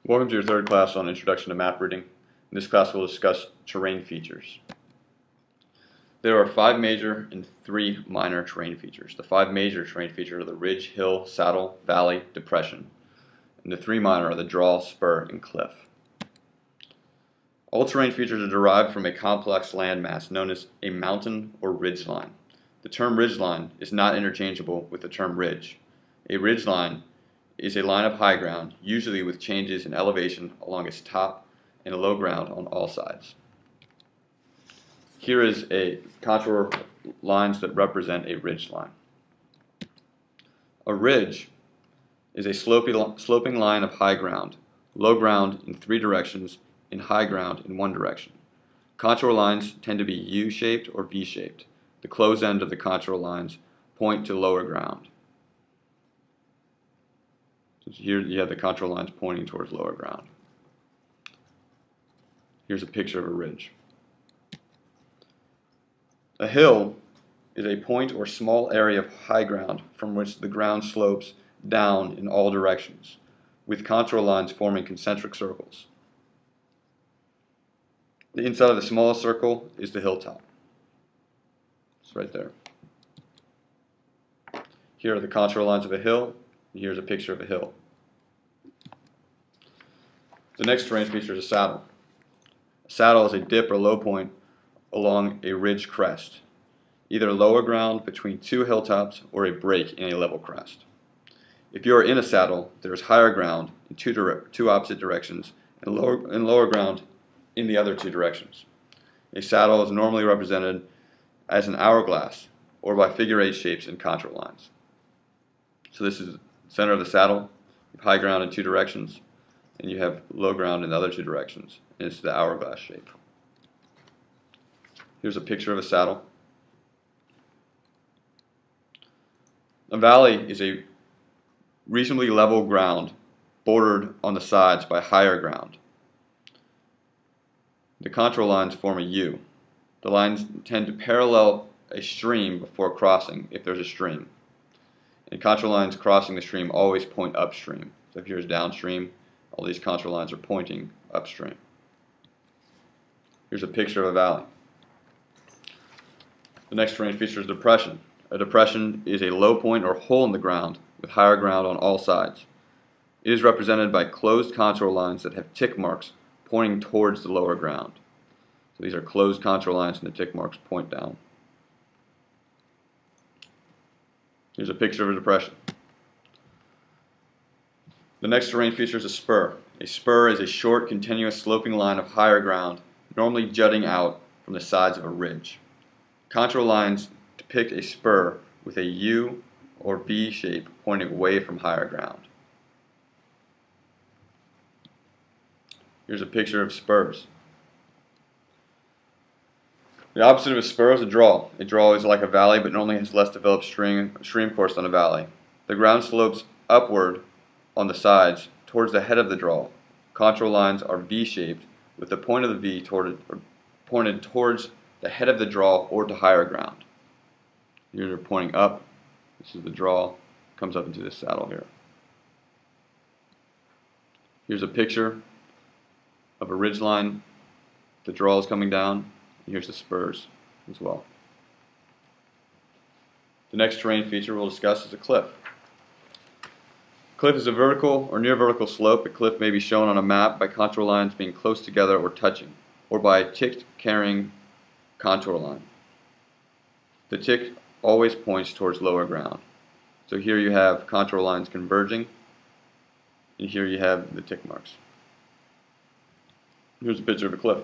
Welcome to your third class on Introduction to Map Reading. In this class we'll discuss terrain features. There are 5 major and 3 minor terrain features. The 5 major terrain features are the ridge, hill, saddle, valley, depression. And the 3 minor are the draw, spur, and cliff. All terrain features are derived from a complex landmass known as a mountain or ridge line. The term ridge line is not interchangeable with the term ridge. A ridge line is a line of high ground, usually with changes in elevation along its top and low ground on all sides. Here is a contour lines that represent a ridge line. A ridge is a sloping line of high ground, low ground in 3 directions, and high ground in 1 direction. Contour lines tend to be U-shaped or V-shaped. The closed end of the contour lines point to lower ground. So here you have the contour lines pointing towards lower ground. Here's a picture of a ridge. A hill is a point or small area of high ground from which the ground slopes down in all directions, with contour lines forming concentric circles. The inside of the smallest circle is the hilltop. It's right there. Here are the contour lines of a hill. Here's a picture of a hill. The next terrain feature is a saddle. A saddle is a dip or low point along a ridge crest, either lower ground between 2 hilltops or a break in a level crest. If you are in a saddle, there is higher ground in two opposite directions and lower ground in the other 2 directions. A saddle is normally represented as an hourglass or by figure 8 shapes and contour lines. So this is the center of the saddle. You have high ground in 2 directions, and you have low ground in the other 2 directions. And it's the hourglass shape. Here's a picture of a saddle. A valley is a reasonably level ground bordered on the sides by higher ground. The contour lines form a U. The lines tend to parallel a stream before crossing, if there's a stream. And contour lines crossing the stream always point upstream. So if here's downstream, all these contour lines are pointing upstream. Here's a picture of a valley. The next terrain feature is depression. A depression is a low point or hole in the ground with higher ground on all sides. It is represented by closed contour lines that have tick marks pointing towards the lower ground. So these are closed contour lines and the tick marks point down. Here's a picture of a depression. The next terrain feature is a spur. A spur is a short, continuous sloping line of higher ground, normally jutting out from the sides of a ridge. Contour lines depict a spur with a U or V shape pointing away from higher ground. Here's a picture of spurs. The opposite of a spur is a draw. A draw is like a valley but normally has less developed stream course than a valley. The ground slopes upward on the sides towards the head of the draw. Contour lines are V-shaped with the point of the V pointed towards the head of the draw or to higher ground. Here they're pointing up. This is the draw. Comes up into this saddle here. Here's a picture of a ridge line. The draw is coming down. And here's the spurs as well. The next terrain feature we'll discuss is a cliff. Cliff is a vertical or near vertical slope. A cliff may be shown on a map by contour lines being close together or touching, or by a tick carrying contour line. The tick always points towards lower ground. So here you have contour lines converging, and here you have the tick marks. Here's a picture of a cliff.